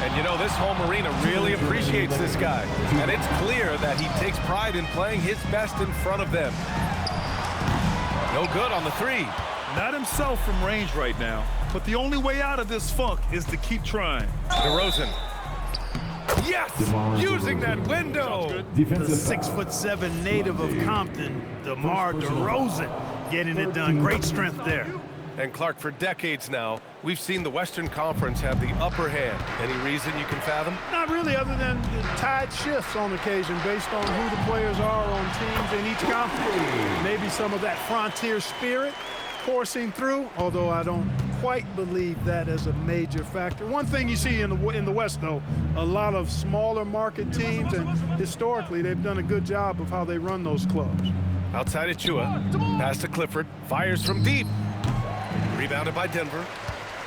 And you know, this home arena really appreciates this guy. And it's clear that he takes pride in playing his best in front of them. No good on the three. Not himself from range right now, but the only way out of this funk is to keep trying. DeRozan. Yes! Using that window! The 6'7" native of Compton, DeMar DeRozan, getting it done. Great strength there. And Clark, for decades now, we've seen the Western Conference have the upper hand. Any reason you can fathom? Not really, other than the tide shifts on occasion based on who the players are on teams in each conference. Maybe some of that frontier spirit coursing through, although I don't quite believe that as a major factor. One thing you see in the West, though, a lot of smaller market teams, and historically they've done a good job of how they run those clubs. Outside Achua, pass to Clifford, fires from deep. Rebounded by Denver.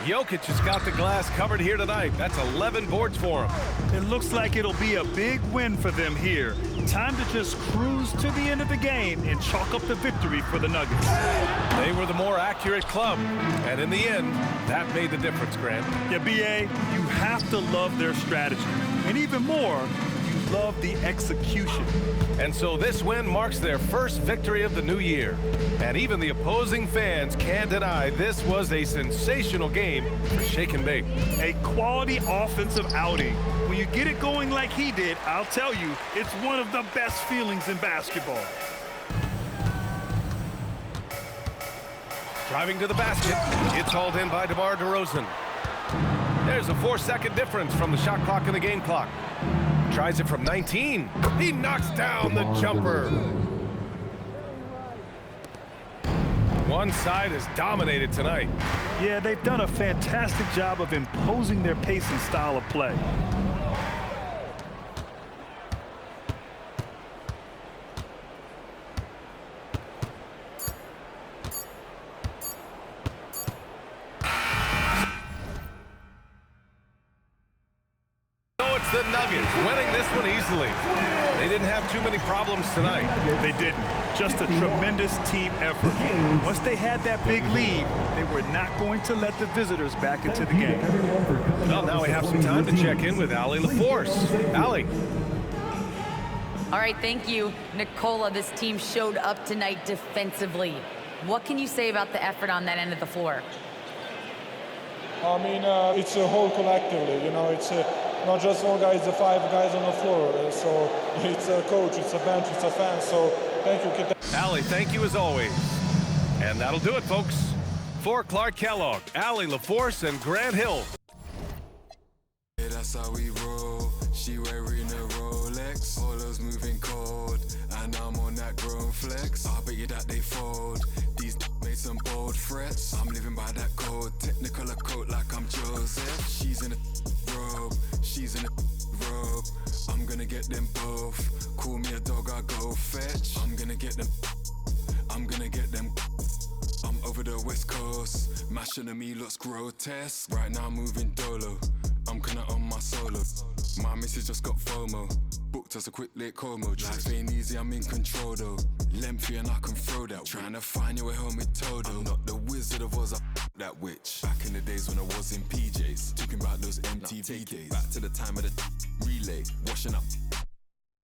Jokic has got the glass covered here tonight. That's 11 boards for him. It looks like it'll be a big win for them here. Time to just cruise to the end of the game and chalk up the victory for the Nuggets. They were the more accurate club, and in the end, that made the difference, Grant. Yeah, B.A., you have to love their strategy. And even more, you love the execution. And so this win marks their first victory of the new year. And even the opposing fans can't deny this was a sensational game for Shake and Bake. A quality offensive outing. When you get it going like he did, I'll tell you, it's one of the best feelings in basketball. Driving to the basket, it's hauled in by DeMar DeRozan. There's a 4-second difference from the shot clock and the game clock. Tries it from 19. He knocks down the jumper. One side is dominated tonight. Yeah, they've done a fantastic job of imposing their pace and style of play. The Nuggets winning this one easily. They didn't have too many problems tonight. They didn't. Just a tremendous team effort. Once they had that big lead, they were not going to let the visitors back into the game. Well, now we have some time to check in with Allie LaForce. Allie. All right, thank you, Nicola. This team showed up tonight defensively. What can you say about the effort on that end of the floor? I mean, it's a whole collectively, you know, it's not just one guy, it's the 5 guys on the floor. So it's a coach, it's a bench, it's a fan. So thank you, Kit. Allie, thank you as always. And that'll do it, folks. For Clark Kellogg, Allie LaForce, and Grant Hill. Yeah, that's how we roll. She wearing a Rolex. All those moving cold. And I'm on that grown flex. I bet you that they fold. These made some bold threats. I'm living by that code. Technicolor coat like I'm Joseph. She's in a robe. She's in a robe. I'm gonna get them both. Call me a dog, I go fetch. I'm gonna get them. I'm gonna get them. I'm over the West Coast. Mashing to me looks grotesque. Right now I'm moving dolo. I'm kinda on my solo. My missus just got FOMO. Booked us a quick late Como. Life ain't easy, I'm in control though. Lengthy and I can throw that. Trying to find your way home with Toto. I'm not the Wizard of Oz, that witch. Back in the days when I was in PJs. Talking about those MTV days. Back to the time of the relay. Washing up.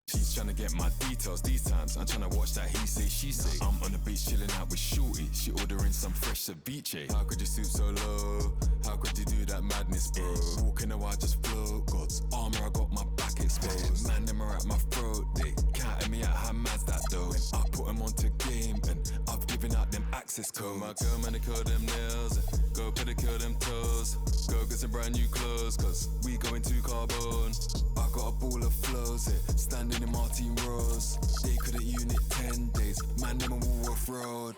She's trying to get my details these times. I'm trying to watch that he say, she say. I'm on the beach chilling out with Shorty. She ordering some fresh ceviche. How could you stoop so low? How could you do that madness, bro? Walking a while just float. God's armor, I got my back exposed. Man, them are at my throat. They counting me out, how mad's that though? I put them onto game and I've given out them access codes. My girl, man, I curl them nails. Go pedicure them toes. Go get some brand new clothes, cause we going to carbon. I got a ball of flows, standing in Martin Rose. They couldn't unit 10 days. Man, them on Woolworth Road.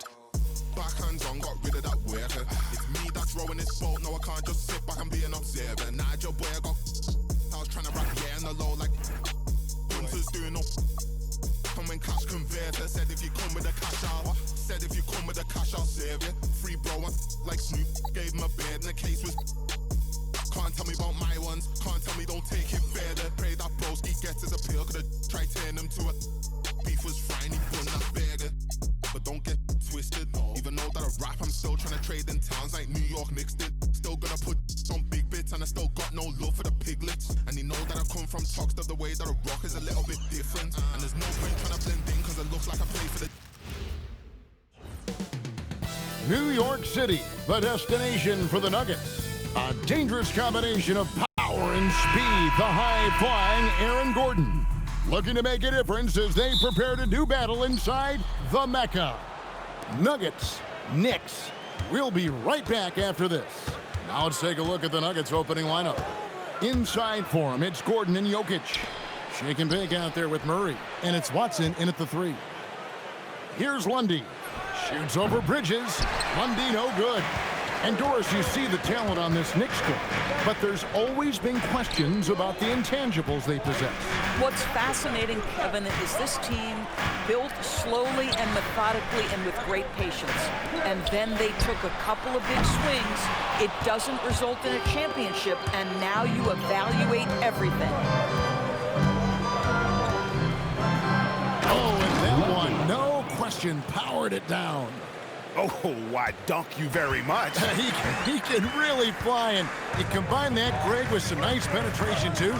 Backhands on, got rid of that work. It's me that's rowing this boat. No, I can't just sit back and be an observer. Nigel boy, I was trying to rap, yeah, in the low like Hunters doing no. Come when cash converter. Said if you come with a cash out. Said if you come with a cash, I'll serve you. Free bro, like Snoop. Gave him a beard and the case was. Can't tell me about my ones. Can't tell me don't take it further. Pray that broski gets his appeal. Could've tried turning him to a beef was frying. He bun that burger. But don't get twisted. Even though that I rap, I'm still trying to trade in towns like New York Knicks did. Still gonna put on big bits and I still got no love for the piglets. from talks that the way that I rock is a little bit different. And there's no point trying to blend in because it looks like I play for the New York City, the destination for the Nuggets. A dangerous combination of power and speed. The high-flying Aaron Gordon looking to make a difference as they prepare to do battle inside the Mecca. Nuggets, Knicks. We'll be right back after this. Now let's take a look at the Nuggets opening lineup. Inside for him, it's Gordon and Jokic. Shake and bake out there with Murray. And it's Watson in at the 3. Here's Lundy. Shoots over Bridges. Lundy no good. And Doris, you see the talent on this Knicks squad, but there's always been questions about the intangibles they possess. What's fascinating, Kevin, is this team built slowly and methodically and with great patience. And then they took a couple of big swings. It doesn't result in a championship, and now you evaluate everything. Oh, and that one, no question, powered it down. Oh, why, dunk you very much. he can really fly, and you combine that, Greg, with some nice penetration, too,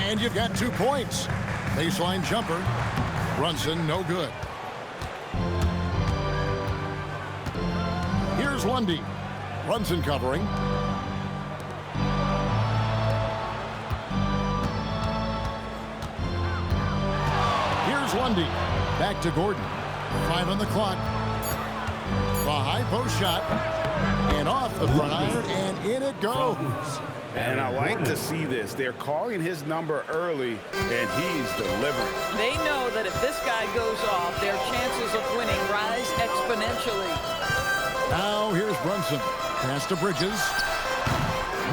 and you've got 2 points. Baseline jumper. Brunson, no good. Here's Lundy. Brunson covering. Here's Lundy. Back to Gordon. 5 on the clock. The high post shot, and off the front iron, and in it goes. And I like to see this. They're calling his number early, and he's delivering. They know that if this guy goes off, their chances of winning rise exponentially. Now here's Brunson. Pass to Bridges.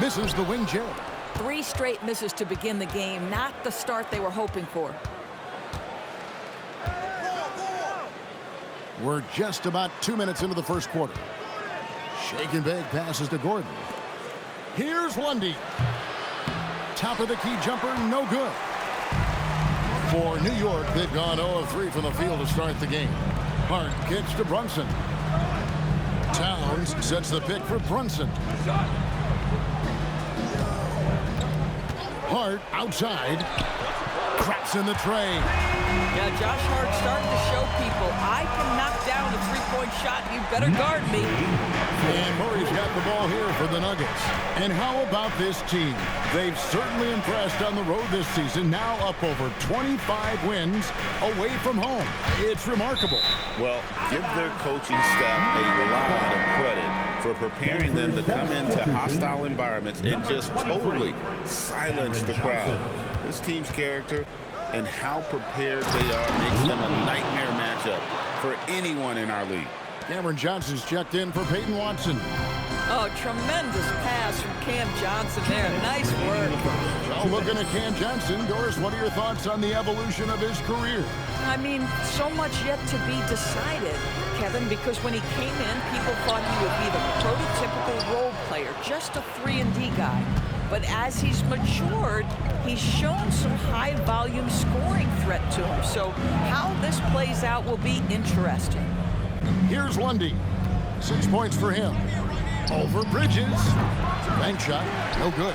Misses the wing chair. 3 straight misses to begin the game, not the start they were hoping for. We're just about 2 minutes into the first quarter. Shake and bake passes to Gordon. Here's Lundy. Top of the key jumper, no good. For New York, they've gone 0 of 3 from the field to start the game. Hart kicks to Brunson. Towns sets the pick for Brunson. Hart outside. Craps in the tray. Yeah, Josh Hart starting to show people, I can knock down a 3-point shot. You better guard me. And Murray's got the ball here for the Nuggets. And how about this team? They've certainly impressed on the road this season, now up over 25 wins away from home. It's remarkable. Well, give their coaching staff a lot of credit for preparing them to come into hostile environments and just totally silence the crowd. This team's character and how prepared they are makes them a nightmare matchup for anyone in our league. Cameron Johnson's checked in for Peyton Watson. Oh, tremendous pass from Cam Johnson there. Nice work. So looking at Cam Johnson, Doris, what are your thoughts on the evolution of his career? I mean, so much yet to be decided, Kevin, because when he came in, people thought he would be the prototypical role player, just a 3-and-D guy. But as he's matured, he's shown some high-volume scoring threat to him. So how this plays out will be interesting. Here's Lundy. 6 points for him. Over Bridges. Bank shot. No good.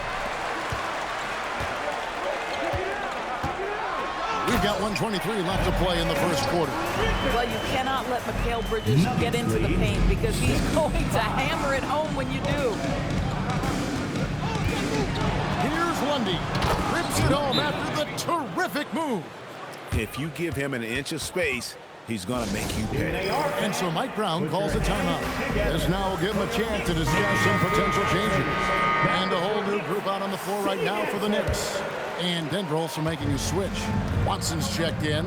We've got 1:23 left to play in the first quarter. Well, you cannot let Mikal Bridges get into the paint because he's going to hammer it home when you do. Here's Lundy. Rips it home after the terrific move. If you give him an inch of space, he's going to make you pay. And so Mike Brown calls a timeout. This now will give him a chance to discuss some potential changes. And a whole new group out on the floor right now for the Knicks. And Denver also making a switch. Watson's checked in.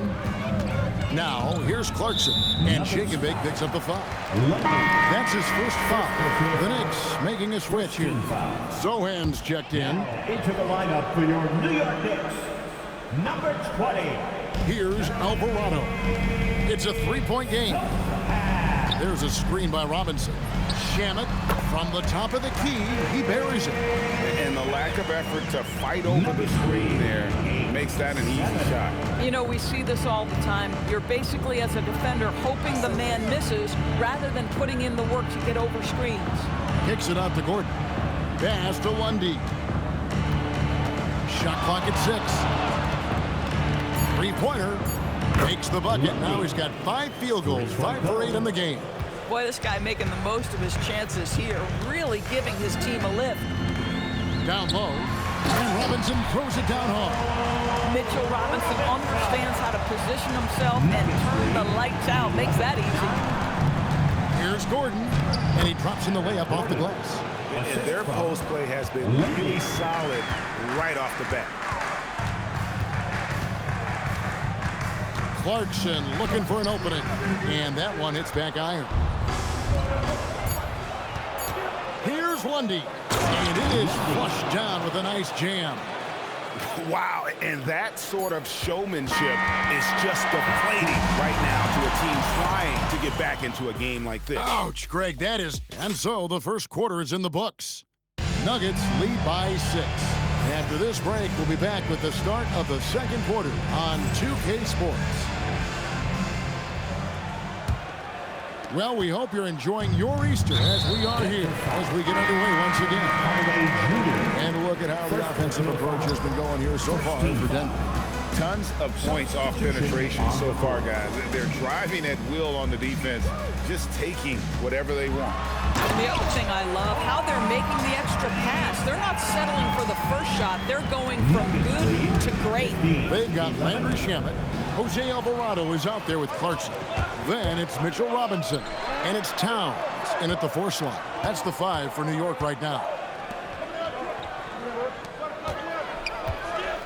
Now, here's Clarkson. And Shake and Bake picks up the foul. That's his first foul. The Knicks making a switch here. Zohan's checked in. Into the lineup for your New York Knicks, number 20. Here's Alvarado. It's a 3-point game. There's a screen by Robinson. Shamet from the top of the key. He buries it. And the lack of effort to fight over the screen there makes that an easy shot. You know, we see this all the time. You're basically, as a defender, hoping the man misses rather than putting in the work to get over screens. Kicks it out to Gordon. Pass to Lundy. Shot clock at 6. Three-pointer makes the bucket. Now he's got 5 field goals, 5 for 8 in the game. Boy, this guy making the most of his chances here, really giving his team a lift. Down low, and Robinson throws it down hard. Mitchell Robinson understands how to position himself and turn the lights out. Makes that easy. Here's Gordon, and he drops in the layup off the glass. And their post play has been really solid right off the bat. Clarkson looking for an opening, and that one hits back iron. Here's Lundy, and it is flushed down with a nice jam. Wow, and that sort of showmanship is just deflating right now to a team trying to get back into a game like this. Ouch, Greg, that is. And so the first quarter is in the books. Nuggets lead by 6. After this break, we'll be back with the start of the second quarter on 2K Sports. Well, we hope you're enjoying your Easter as we are here as we get underway once again. And look at how the offensive approach has been going here so far for Denver. Tons of points off penetration so far, guys. They're driving at will on the defense, just taking whatever they want. The other thing I love, how they're making the extra pass. They're not settling for the first shot. They're going from good to great. They've got Landry Shamet. Jose Alvarado is out there with Clarkson. Then it's Mitchell Robinson. And it's Towns in at the 4 slot. That's the 5 for New York right now.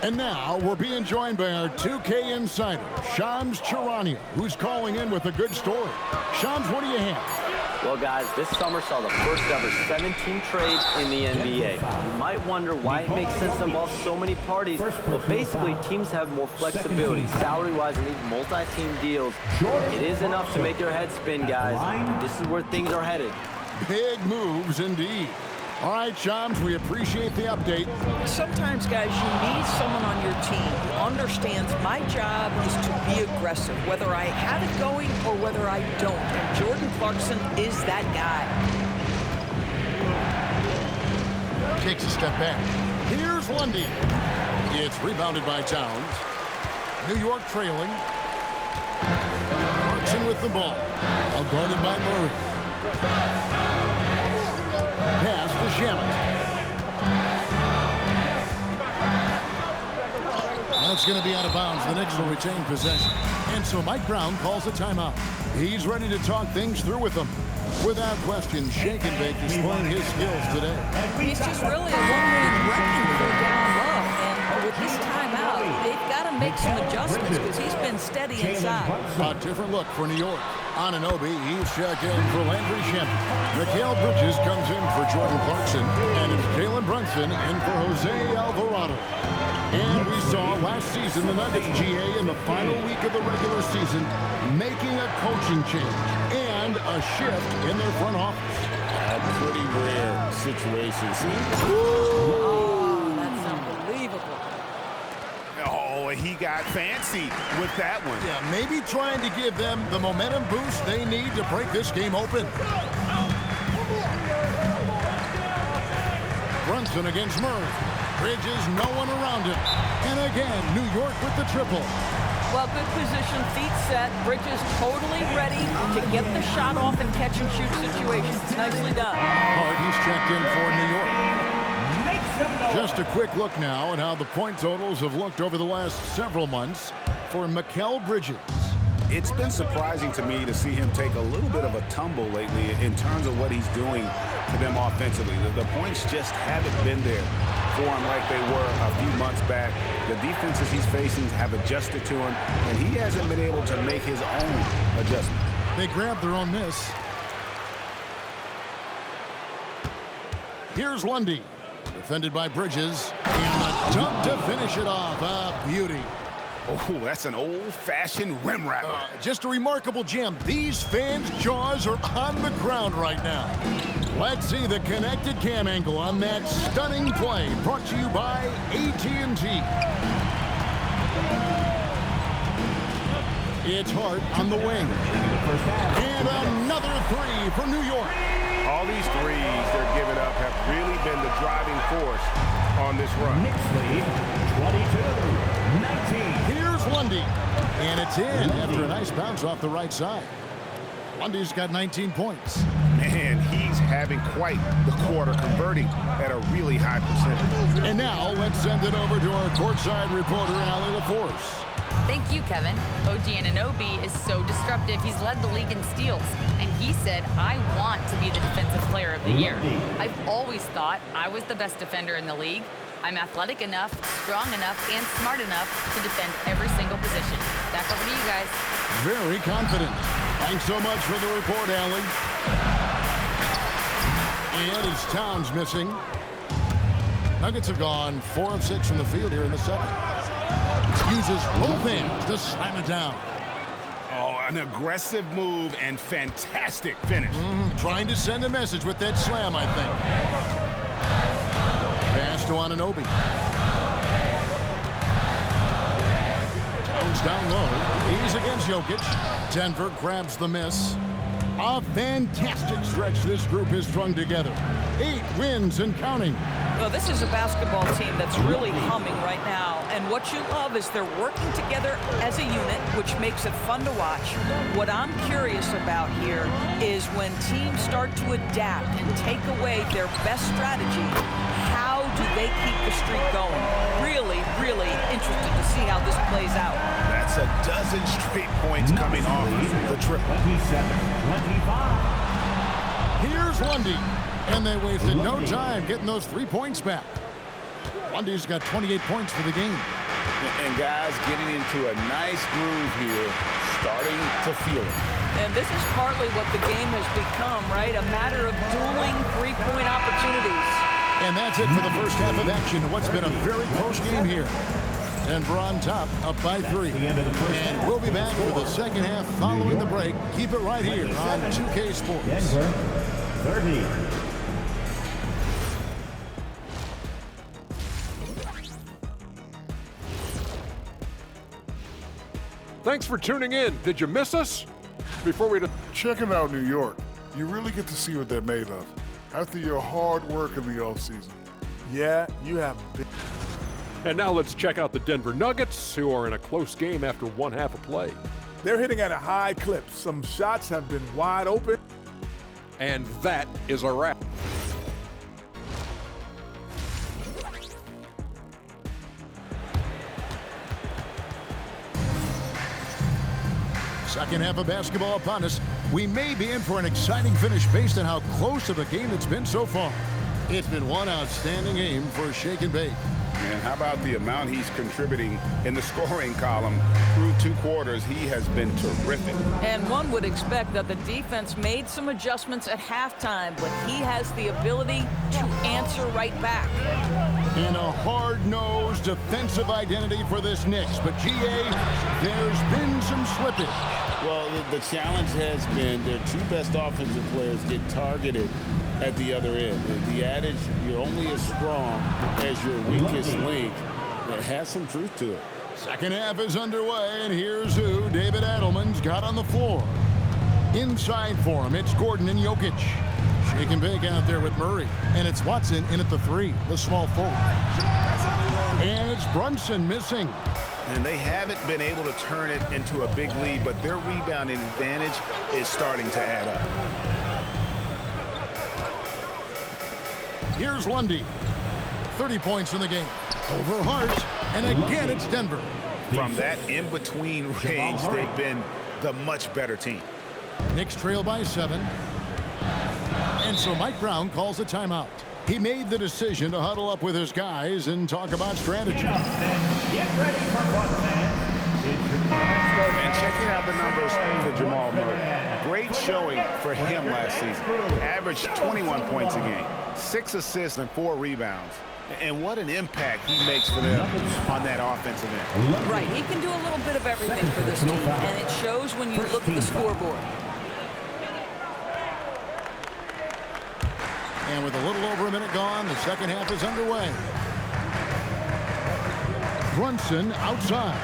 And now we're being joined by our 2K insider, Shams Charania, who's calling in with a good story. Shams, what do you have? Well, guys, this summer saw the first ever 17 trades in the NBA. You might wonder why it makes sense to involve so many parties, but basically teams have more flexibility salary-wise in these multi-team deals. It is enough to make your head spin, guys. This is where things are headed. Big moves indeed. All right, Shams, we appreciate the update. Sometimes, guys, you need someone on your team who understands my job is to be aggressive, whether I have it going or whether I don't. And Jordan Clarkson is that guy. Takes a step back. Here's Lundy. It's rebounded by Towns. New York trailing. Clarkson with the ball. Now guarded by Murray. Pass to Shamet. That's going to be out of bounds. The Knicks will retain possession. And so Mike Brown calls a timeout. He's ready to talk things through with them. Without question, Shake and Bake is playing his skills today. He's just really a one-man wrecking crew down low. And with this timeout, they've got to make some adjustments because he's been steady inside. A different look for New York. Anunoby, he's checked in for Landry Shamet. Mikal Bridges comes in for Jordan Clarkson. And it's Jalen Brunson in for Jose Alvarado. And we saw last season the Nuggets GA in the final week of the regular season making a coaching change and a shift in their front office. A pretty rare situation. Oh, that's unbelievable. Oh, he got fancy with that one. Yeah, maybe trying to give them the momentum boost they need to break this game open. Brunson against Murray. Bridges, no one around him. And again, New York with the triple. Well, good position, feet set. Bridges totally ready to get the shot off and catch and shoot situations. Nicely done. Hart, he's checked in for New York. Just a quick look now at how the point totals have looked over the last several months for Mikal Bridges. It's been surprising to me to see him take a little bit of a tumble lately in terms of what he's doing to them offensively. The points just haven't been there for him like they were a few months back. The defenses he's facing have adjusted to him, and he hasn't been able to make his own adjustments. They grabbed their own miss. Here's Lundy. Defended by Bridges. And a dunk to finish it off. A beauty. Oh, that's an old-fashioned rim wrapper. Just a remarkable gem. These fans' jaws are on the ground right now. Let's see the connected cam angle on that stunning play. Brought to you by AT&T. It's Hart on the wing. And another three for New York. All these threes they're giving up have really been the driving force on this run. Knicks lead 22-19. Here's Lundy, and it's in after a nice bounce off the right side. Lundy's got 19 points. Man, he's having quite the quarter, converting at a really high percentage. And now let's send it over to our courtside reporter, Allie LaForce. Thank you, Kevin. OG Anunoby is so disruptive. He's led the league in steals. And he said, I want to be the defensive player of the year. I've always thought I was the best defender in the league. I'm athletic enough, strong enough, and smart enough to defend every single position. Back over to you guys. Very confident. Thanks so much for the report, Allie. And as Towns missing, Nuggets have gone 4 of 6 from the field here in the second. Uses both hands to slam it down. Oh, an aggressive move and fantastic finish. Trying to send a message with that slam, I think. Pass to Anunoby. Towns down low. He's against Jokic. Denver grabs the miss. A fantastic stretch this group has strung together. 8 wins and counting. Well, this is a basketball team that's really humming right now. And what you love is they're working together as a unit, which makes it fun to watch. What I'm curious about here is when teams start to adapt and take away their best strategy, how do they keep the streak going? Really, really interested to see how this plays out. That's a dozen straight points coming off the triple. 27-25. Here's Lundy. And they wasted no time getting those 3 points back. Lundy's got 28 points for the game. And guys getting into a nice groove here, starting to feel it. And this is partly what the game has become, right? A matter of dueling three-point opportunities. And that's it for the first half of action. What's been a very close game here. Denver on top, up by 3. And we'll be back for the second half following the break. Keep it right here on 2K Sports. Denver 30. Thanks for tuning in. Did you miss us? Before we... Checking out New York, you really get to see what they're made of. After your hard work in the offseason. Yeah, you have big... And now let's check out the Denver Nuggets, who are in a close game after one half of play. They're hitting at a high clip. Some shots have been wide open. And that is a wrap. Second half of basketball upon us. We may be in for an exciting finish based on how close of a game it's been so far. It's been one outstanding game for Shake and Bake. And how about the amount he's contributing in the scoring column through 2 quarters? He has been terrific. And one would expect that the defense made some adjustments at halftime, but he has the ability to answer right back. In a hard-nosed defensive identity for this Knicks, but GA, there's been some slippage. Well, the challenge has been their 2 best offensive players get targeted at the other end. The adage, you're only as strong as your weakest link, that has some truth to it. Second half is underway, and here's who David Adelman's got on the floor. Inside for him, it's Gordon and Jokic. Shake and Bake out there with Murray, and it's Watson in at the 3, the small forward. And it's Brunson missing. And they haven't been able to turn it into a big lead, but their rebounding advantage is starting to add up. Here's Lundy. 30 points in the game. Over Hart, and again it's Denver. From that in-between range, they've been the much better team. Knicks trail by 7. And so Mike Brown calls a timeout. He made the decision to huddle up with his guys and talk about strategy. Get ready for one, man. And checking out the numbers for Jamal Murray. Great showing for him last season. Averaged 21 points a game, 6 assists and 4 rebounds. And what an impact he makes for them on that offensive end. Right, he can do a little bit of everything for this team, and it shows when you look at the scoreboard. And with a little over a minute gone, the second half is underway. Brunson outside.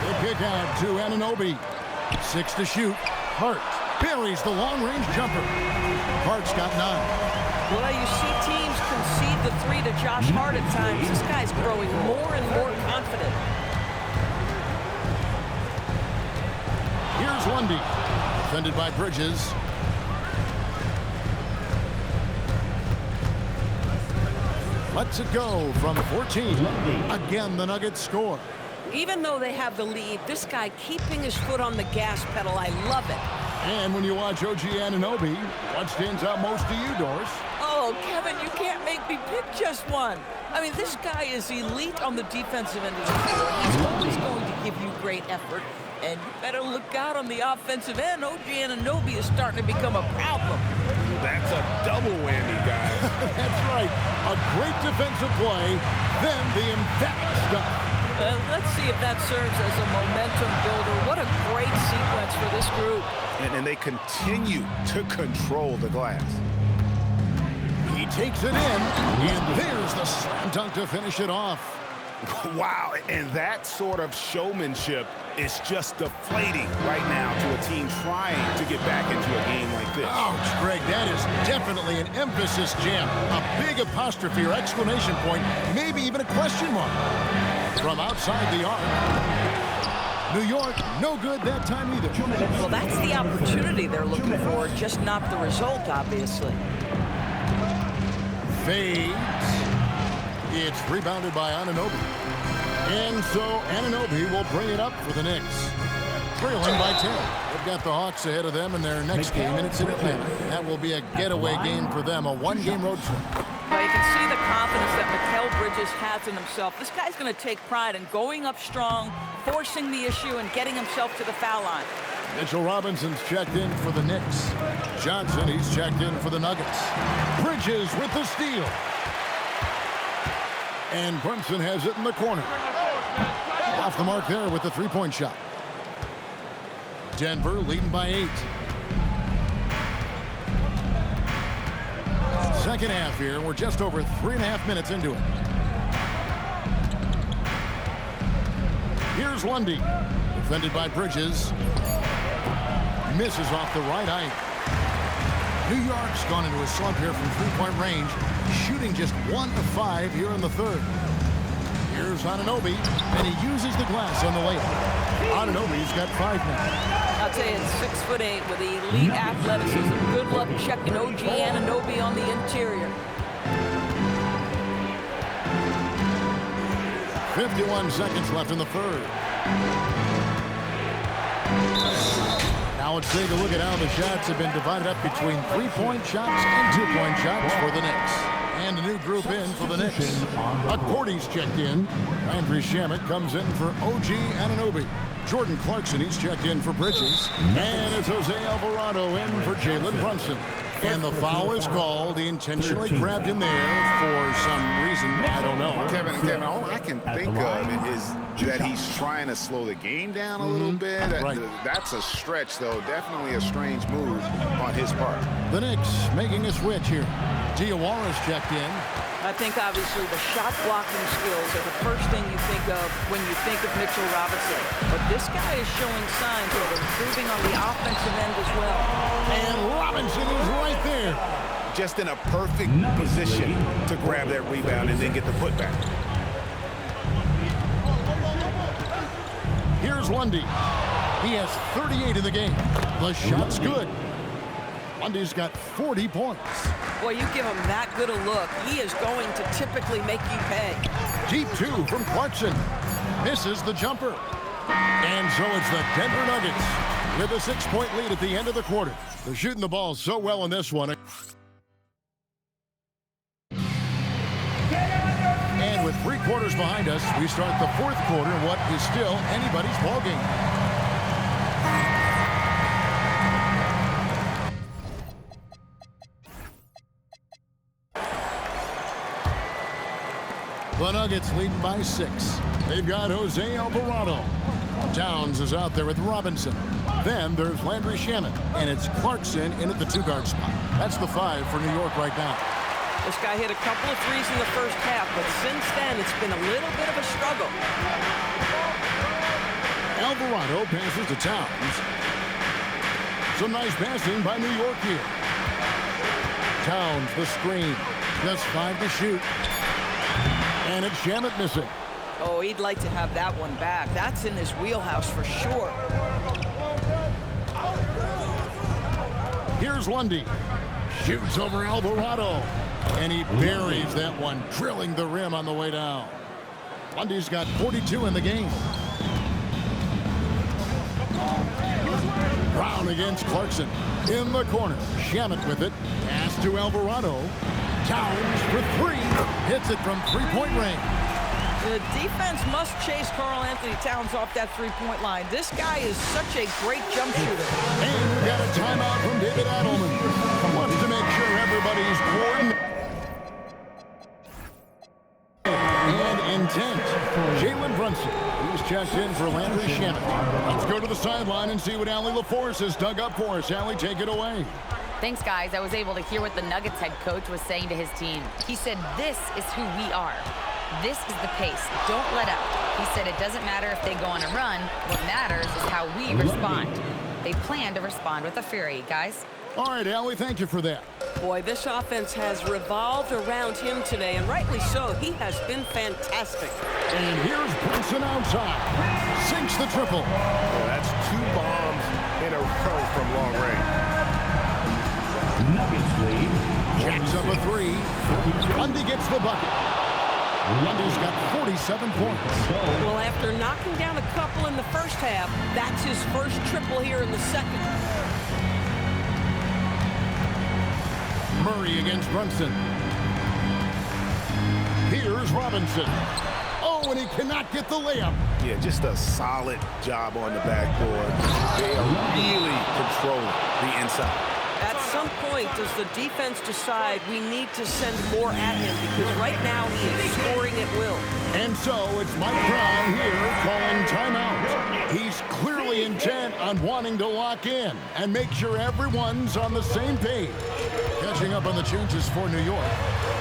The kick out to Anunoby. 6 to shoot. Hart buries the long-range jumper. Hart's got 9. Well, you see teams concede the 3 to Josh Hart at times. This guy's growing more and more confident. Here's Lundy, defended by Bridges. Lets it go from 14. Again, the Nuggets score. Even though they have the lead, this guy keeping his foot on the gas pedal, I love it. And when you watch OG Anunoby, what stands out most to you, Doris? Oh, Kevin, you can't make me pick just one. I mean, this guy is elite on the defensive end of the floor. He's always going to give you great effort. And you better look out on the offensive end. OG Anunoby is starting to become a problem. That's a double whammy, guys. That's right. A great defensive play, then the emphatic stuff. Let's see if that serves as a momentum builder. What a great sequence for this group. And they continue to control the glass. He takes it in, and there's the slam dunk to finish it off. Wow, and that sort of showmanship is just deflating right now to a team trying to get back into a game like this. Ouch, Greg, that is definitely an emphasis jam. A big apostrophe or exclamation point, maybe even a question mark. From outside the arc. New York, no good that time either. Well, that's the opportunity they're looking for, just not the result, obviously. Fades. It's rebounded by Anunoby. And so Anunoby will bring it up for the Knicks. Trailing by 10. They've got the Hawks ahead of them in their next game, and it's in Atlanta. That will be a getaway game for them, a one-game road trip. Well, you can see the confidence that Mikal Bridges has in himself. This guy's going to take pride in going up strong, forcing the issue, and getting himself to the foul line. Mitchell Robinson's checked in for the Knicks. Johnson, he's checked in for the Nuggets. Bridges with the steal. And Brunson has it in the corner. Off the mark there with the three-point shot. Denver leading by 8. Second half here. We're just over 3.5 minutes into it. Here's Lundy. Defended by Bridges. Misses off the right eye. New York's gone into a slump here from three-point range. Shooting just 1 of 5 here in the third. Here's Anunoby, and he uses the glass on the layup. Anunoby's got 5 now. I'll tell you, it's 6'8" with elite athleticism. Good luck checking OG Anunoby on the interior. 51 seconds left in the third. Now let's take a look at how the shots have been divided up between 3-point shots and 2-point shots for the Knicks. And a new group in for the Knicks. Cordy's checked in. Landry Shamet comes in for OG Anunoby. Jordan Clarkson, he's checked in for Bridges. And it's Jose Alvarado in for Jalen Brunson. And the foul is called. He intentionally grabbed him there for some reason. I don't know. Kevin, all I can think of is that he's trying to slow the game down a little bit. Right. That's a stretch, though. Definitely a strange move on his part. The Knicks making a switch here. Diawara's checked in. I think, obviously, the shot blocking skills are the first thing you think of when you think of Mitchell Robinson. But this guy is showing signs of improving on the offensive end as well. And Robinson is right there. Just in a perfect position to grab that rebound and then get the putback. Here's Lundy. He has 38 in the game. The shot's good. Lundy's got 40 points. Boy, you give him that good a look, he is going to typically make you pay. Deep 2 from Clarkson. Misses the jumper. And so it's the Denver Nuggets with a 6-point lead at the end of the quarter. They're shooting the ball so well in this one. And with 3 quarters behind us, we start the 4th quarter in what is still anybody's ball game. The Nuggets lead by 6. They've got Jose Alvarado. Towns is out there with Robinson. Then there's Landry Shamet, and it's Clarkson in at the 2-guard spot. That's the 5 for New York right now. This guy hit a couple of threes in the first half, but since then it's been a little bit of a struggle. Alvarado passes to Towns. Some nice passing by New York here. Towns, the screen. Just 5 to shoot. And it's Shamet missing. Oh, he'd like to have that one back. That's in his wheelhouse for sure. Here's Lundy. Shoots over Alvarado. And he buries that one, drilling the rim on the way down. Lundy's got 42 in the game. Brown against Clarkson. In the corner. Shamet with it. Pass to Alvarado. Towns for 3. Hits it from three-point range. The defense must chase Karl Anthony Towns off that three-point line. This guy is such a great jump shooter. And we got a timeout from David Adelman. Wants to make sure everybody's coordinated and intent. Jalen Brunson, who's checked in for Landry Shamet. Let's go to the sideline and see what Allie LaForce has dug up for us. Allie, take it away. Thanks, guys. I was able to hear what the Nuggets head coach was saying to his team. He said, this is who we are. This is the pace. Don't let up. He said it doesn't matter if they go on a run. What matters is how we respond. They plan to respond with a fury, guys. All right, Allie, thank you for that. Boy, this offense has revolved around him today, and rightly so. He has been fantastic. And here's Brunson outside. Sinks the triple. Well, that's 2 bombs in a row from long range. Nuggets lead. Jacks up a 3. Lundy gets the bucket. Lundy's got 47 points. Well, after knocking down a couple in the first half, that's his first triple here in the second. Murray against Brunson. Here's Robinson. Oh, and he cannot get the layup. Yeah, just a solid job on the backboard. They are really controlling the inside. At some point, does the defense decide we need to send more at him? Because right now he is scoring at will. And so it's Mike Brown here calling timeout. He's clearly intent on wanting to lock in and make sure everyone's on the same page. Catching up on the changes for New York.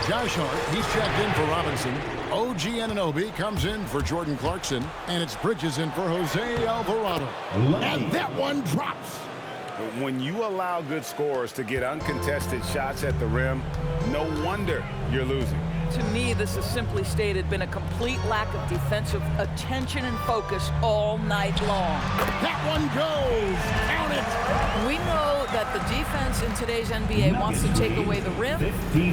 Josh Hart, he's checked in for Robinson. OG Anunoby comes in for Jordan Clarkson. And it's Bridges in for Jose Alvarado. And that one drops. When you allow good scorers to get uncontested shots at the rim, no wonder you're losing. To me, this has simply stated been a complete lack of defensive attention and focus all night long. That one goes. Count it. We know that the defense in today's NBA wants to take away the rim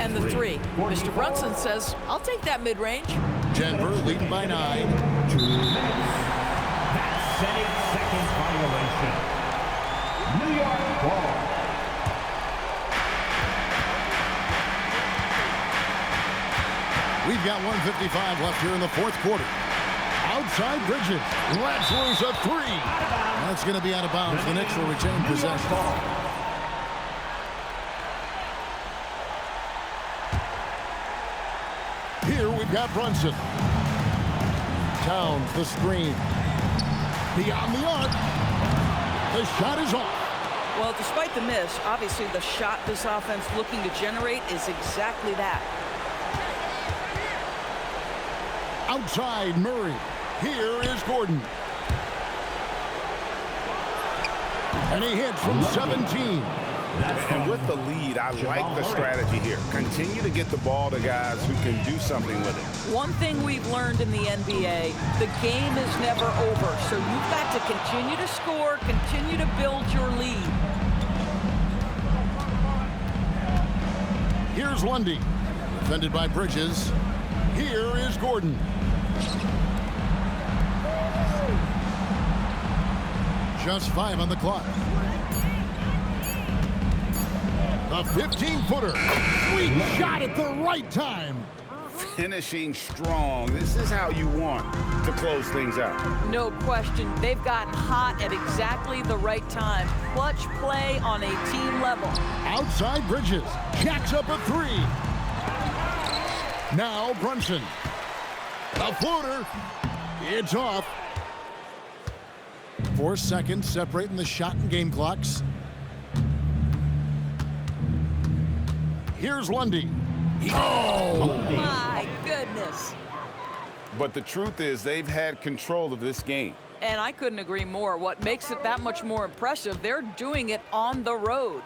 and the 3. Mr. Brunson says, I'll take that mid-range. Denver leading by 9. That's a second violation. New York ball. We've got 1:55 left here in the fourth quarter. Outside Bridges. Lets loose a 3. That's going to be out of bounds. The Knicks will retain possession. Here we've got Brunson. Towns, the screen. Beyond the arc. The shot is off. Well, despite the miss, obviously the shot this offense looking to generate is exactly that. Outside Murray. Here is Gordon. And he hits from 17. And with the lead, I like the strategy here. Continue to get the ball to guys who can do something with it. One thing we've learned in the NBA, the game is never over. So you've got to continue to score, continue to build your lead. Here's Lundy. Defended by Bridges. Here is Gordon. Just 5 on the clock. A 15-footer. Sweet shot at the right time. Finishing strong. This is how you want to close things out. No question. They've gotten hot at exactly the right time. Clutch play on a team level. Outside Bridges. Jacks up a 3. Now Brunson. A floater. It's off. 4 seconds separating the shot and game clocks. Here's Lundy. Oh, my goodness. But the truth is they've had control of this game. And I couldn't agree more. What makes it that much more impressive, they're doing it on the road.